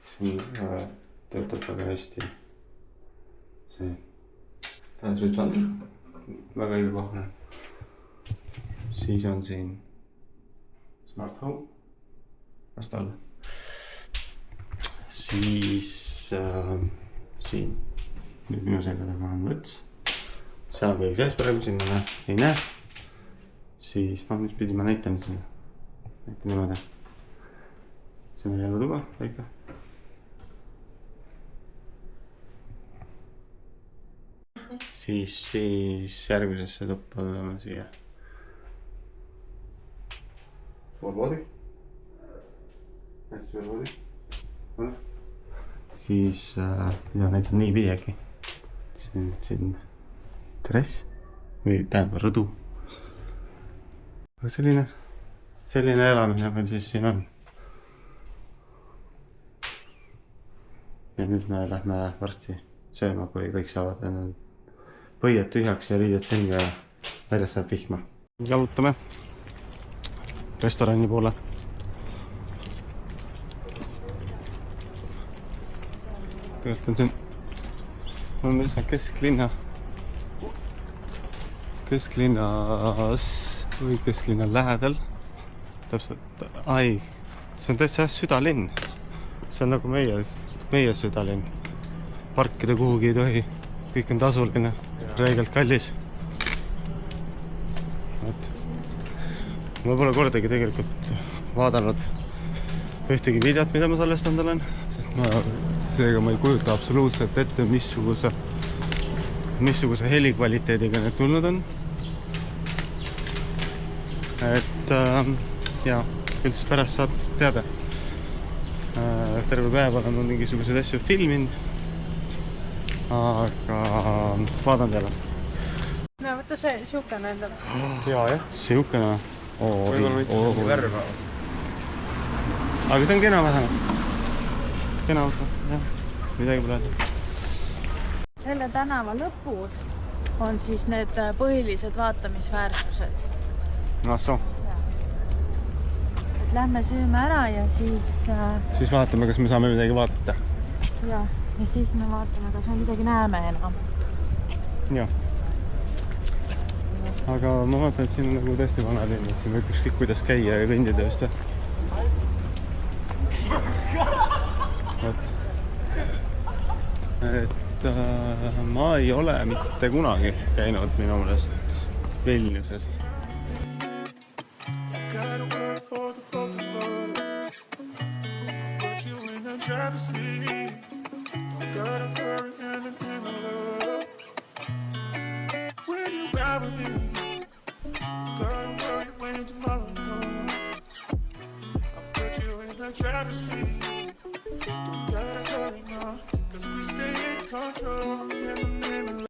siin töötab väga hästi see switch-vander, väga õigekohane. Siis on siin smart home, vast alla. Siis siin nüüd minu selga taga on võts, seal on kõik sees praegu, sinna ei näe. Siis mis pidi ma näitan sinna, näitan niimoodi. Siin on jälle tuba, väike. Siis järgmisesse tuppa tuleme siia. Suur voodi. Hästi suur voodi. Siis näitan nii pidi äkki. Siin terrass või tähendab rõdu. Aga selline elamine meil siis siin on. Ja nüüd me lähme varsti sööma, kui kõik saavad enne põied tühjaks ja riided selga ja väljas saab vihma. Jalutame restorani poole. Kõigepealt on siin üsna kesklinna lähedal. Täpselt, see on täitsa südalinn. See on nagu meie südalinn. Parkida kuhugi ei tohi, kõik on tasuline, reegelt kallis. Ma pole kordagi tegelikult vaadanud ühtegi videot, mida ma salvestanud olen, sest seega ma ei kujuta absoluutselt ette, missuguse helikvaliteediga need tulnud on. Ja küll siis pärast saab teada. Terve päev olen mingisuguseid asju filminud, aga vaatan teile. No võtta see siukene endale. Jah, siukene. Võib-olla mitte värva. Aga ta on kena vähemalt. Kena auto, jah. Midagi pole. Selle tänava lõpus on siis need põhilised vaatamisväärsused. Soo. Lähme sööme ära ja siis vaatame, kas me saame midagi vaadata. Ja siis me vaatame, kas me midagi näeme enam. Jah. Aga ma vaatan, et siin on nagu tõesti vanad inimesed. Siin võib ükskõik kuidas käia ja kõndida just. Ma ei ole mitte kunagi käinud minu meelest Vilniuses. Don't gotta hurry now, 'cause we stay in control.